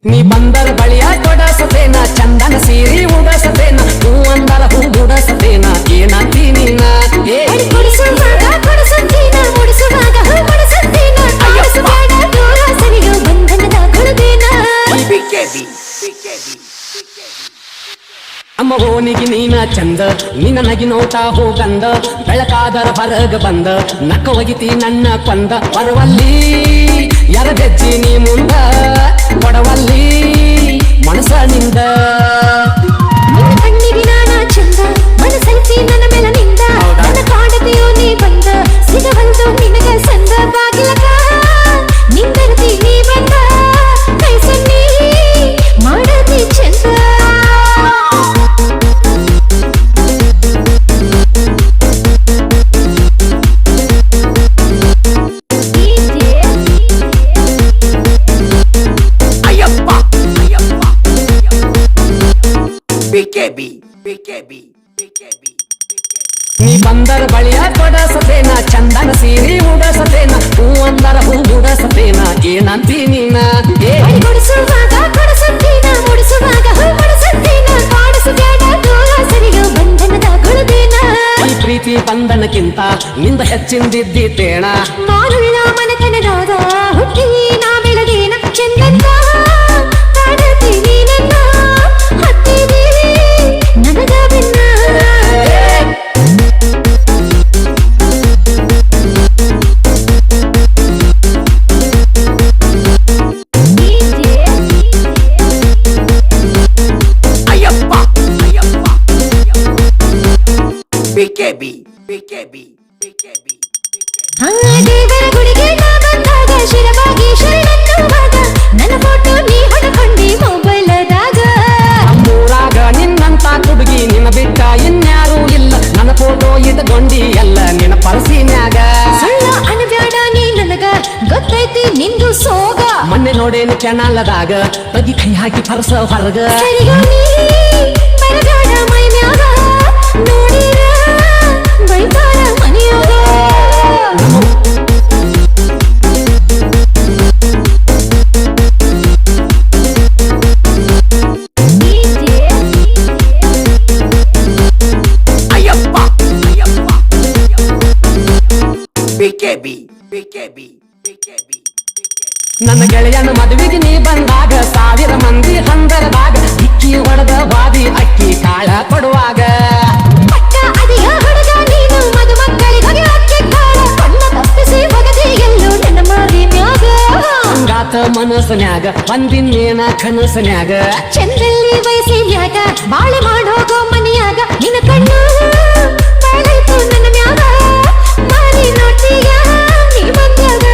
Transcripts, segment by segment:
ನೀ ಬಂದರ ಬಳಿಯ ಕೊಡಸತೇನ ಚಂದನ ಸೀರಿ ಉಡಸತೇನ ಹೂ ಅಂದರ ಹೂ ಗುಡಸತೇನ ಏನಂತೀ ನೀನ ಕೊಡಿಸುವಾಗ ಕೊಡಿಸುತ್ತೀನ ಮುಡಿಸುವಾಗ ಹೂ ಮುಡಿಸುತ್ತೀನ ಆಡಿಸುವಾಗ ದೂರ ಸರಿಯೋ ಬಂಧನದ ಗುಳುದೇನ ಅಮ್ಮ ಓನಿಗೆ ನೀನ ಚಂದ ನಿನ್ನ ನಗಿ ನೋಟ ಹೋಗಂದ ಬೆಳಕಾದರ ಹೊರಗ ಬಂದ ನಕ್ಕ ಒಗಿತಿ ನನ್ನ ಕೊಂದ ಬರುವಲ್ಲಿ ಎರಡೆಜ್ಜಿ ನೀ ಮುಂದ ಕೊಡವಲ್ಲಿ ಮನಸ ನಿಂದ ನಿನ್ನ ಕಣ್ಣಿಗೆ ನಾನ ಚಂದ ಮನಸೈತಿ ನನ್ನ ಮೇಲ ನಿಂದ ನನ್ನ ಕಾಡದೆಯೋ ನೀ ಬಂದ ಸಿಗವಲ್ದು ನಿನಗ ಸಂದ ಬಾಗಿಲಕ ನಿಂದರ್ತಿ ನೀ ಬಂದ ಕೈ ಸನ್ನಿ ಮಾಡದಿ ಚಂದ ನೀ ಬಂದರ ಬಳಿಯ ಕೊಡಸತೇನ ಚಂದನ ಸೀರಿ ಉಡಸತೇನ ಹೂ ಅಂದರ ಹೂ ಗುಡಸತೇನ ಏನಂತೀ ನೀನ ಕೊಡಿಸುವಾಗ ಕೊಡಿಸುತ್ತೀನ ಮುಡಿಸುವಾಗ ಹೂ ಮುಡಿಸುತ್ತೀನ ಕಾಡಿಸುವಾಗ ದೂರ ಸರಿಯೋ ಬಂಧನದ ಗುಳುದೇನ ಈ ಪ್ರೀತಿ ಬಂಧನಕ್ಕಿಂತ ನಿಂದ ಹೆಚ್ಚಿಂದಿದ್ದೀತೇಣ ನಾನುಳ್ಳ ಮನತನದಾದ ಹುಟ್ಟಿ ನಾ ಬೆಳಗೇನ ಚಂದನ್ನ ಕಾಡತೀನಿ ನನ್ನ ಹತ್ತಿದೆ ನನಗ ಬೆನ್ನ ದೇವರ ಗುಡಿಗೆ ನಾ ಬಂದಾಗ ಶಿರವಾಗಿ ಶರಣನ್ನುವಾಗ ನನ್ನ ಫೋಟೋ ನೀ ಹೊಡಕೊಂಡಿ ಮೊಬೈಲದಾಗ ನಮ್ಮೂರಾಗ ನಿನ್ನಂತ ಹುಡುಗಿ ನಿನ್ನ ಬಿಟ್ಟ ಇನ್ಯಾರೂ ಇಲ್ಲ ನನ್ನ ಫೋಟೋ ಇಟ್ಕೊಂಡಿ ಎಲ್ಲ ನಿನ್ನ ಪರಸಿನ್ಯಾಗ ಸುಳ್ಳ ಅನಬ್ಯಾಡ ನೀ ನನಗ ಗೊತ್ತೈತಿ ನಿಂದು ಸೋಗ ಮೊನ್ನೆ ನೋಡೇನು ಕೆಣಲದಾಗ ತಗಿ ಕೈ ಹಾಕಿ ಪರಸ ಹೊರಗ ಸರಿಯೋ ನೀ ಬರಗಾಡ ಮೈ ಮ್ಯಾಗ ನೋಡಿರ ಬೈತಾರ ಮನೆಯಾಗ ನನ್ನ ಗೆಳೆಯನ ಮದುವೆಗೆ ನೀ ಬಂದಾಗ 1000 ಮಂದಿ ಹಂದರದಾಗ ಇಕ್ಕಿ ಹೊಡೆದ ಬಾದಿ ಅಕ್ಕಿ ಕಾಳ ಕೊಡುವಾಗ ಪಟ್ಟ ಅದಿಯ ಹುಡುಗ ನೀನು ಮದುಮಕ್ಕಳಿಗೆ ಅಕ್ಕಿ ಕಾಳ ಕಣ್ಣ ತಪ್ಪಿಸಿ ಒಗದಿ ಎಲ್ಲೋ ನನ್ನ ಮಾರಿ ಮ್ಯಾಗ ಹಂಗಾತ ಮನಸ್ಸನ್ಯಾಗ ಬಂದಿನ್ನೇನ ಕನಸನ್ಯಾಗ ಚಂದಲ್ಲಿ ವಯಸ್ಸಿ ಮ್ಯಾಗ ಬಾಳೆ ಮಾಡೋಗೋ ಮನೆಯಾಗ ನಿನ್ನ ಕಣ್ಣು ಬಾಳೈತು ನನ್ನ ಮ್ಯಾಗ ಮಾರಿ ನೋಟಿಯ ನೀ ಬಂದಾಗ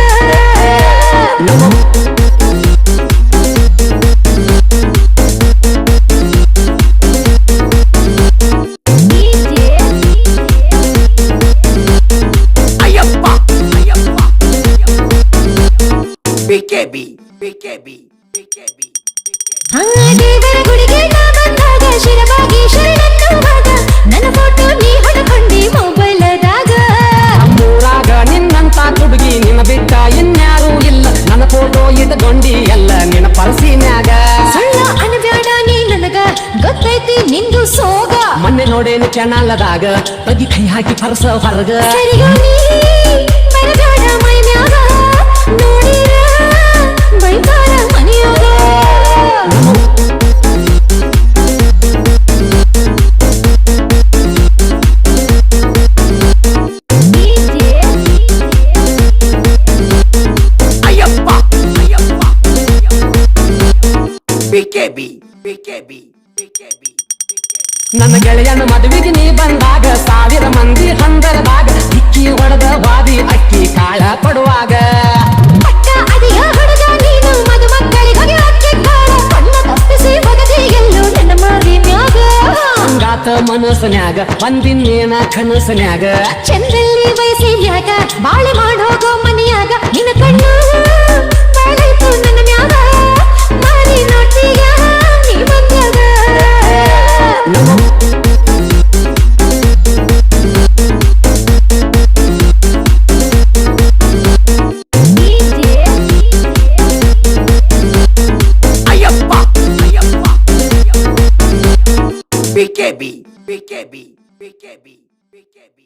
ದೇವರ ಗುಡಿಗೆ ನಾ ಬಂದಾಗ ಶಿರವಾಗಿ ಶರಣನ್ನುವಾಗ ನನ್ನ ಫೋಟೋ ನೀ ಹೊಡಕೊಂಡಿ ಮೊಬೈಲದಾಗ ನಮ್ಮೂರಾಗ ನಿನ್ನಂತ ಹುಡುಗಿ ನಿನ್ನ ಬಿಟ್ಟ ಇನ್ಯಾರೂ ಇಲ್ಲ ನನ್ನ ಫೋಟೋ ಇಟ್ಕೊಂಡಿ ಎಲ್ಲ ನಿನ್ನ ಪರಸಿನ್ಯಾಗ ಸುಳ್ಳ ಅನಬ್ಯಾಡ ನೀ ನನಗ ಗೊತ್ತೈತಿ ನಿಂದು ಸೋಗ ಮೊನ್ನೆ ನೋಡೇನು ಕೆಣಲದಾಗ ತಗಿ ಕೈ ಹಾಕಿ ಪರಸ ಹೊರಗ ಸರಿಯೋ ನೀ ಬರಗಾಡ ಮೈ ಮ್ಯಾಗ ನೋಡಿರ ಬೈತಾರ ಮನೆಯಾಗ ನನ್ನ ಗೆಳೆಯನ ಮದುವೆಗೆ ನೀ ಬಂದಾಗ 1000 ಮಂದಿ ಹಂದರದಾಗ ಇಕ್ಕಿ ಹೊಡೆದ ಬಾದಿ ಅಕ್ಕಿ ಕಾಳ ಕೊಡುವಾಗ ಪಟ್ಟ ಅದಿಯ ಹುಡುಗ ನೀನು ಮದುಮಕ್ಕಳಿಗೆ ಅಕ್ಕಿ ಕಾಳ ಕಣ್ಣ ತಪ್ಪಿಸಿ ಒಗದಿ ಎಲ್ಲೋ ನನ್ನ ಮಾರಿ ಮ್ಯಾಗ ಹಂಗಾತ ಮನಸ್ಸನ್ಯಾಗ ಬಂದಿನ್ನೇನ ಕನಸನ್ಯಾಗ ಚಂದ್ರಲ್ಲಿ ವಯಸ್ಸಿ ಮ್ಯಾಗ ಬಾಳೆ ಮಾಡೋಗೋ ಮನೆಯಾಗ ನಿನ್ನ ಕಣ್ಣು ಬಾಳೈತು ನನ್ನ ಮ್ಯಾಗ ಮಾರಿ ನೋಟಿಯ ನೀ ಬಂದಾಗ BKB, BKB, BKB, BKB.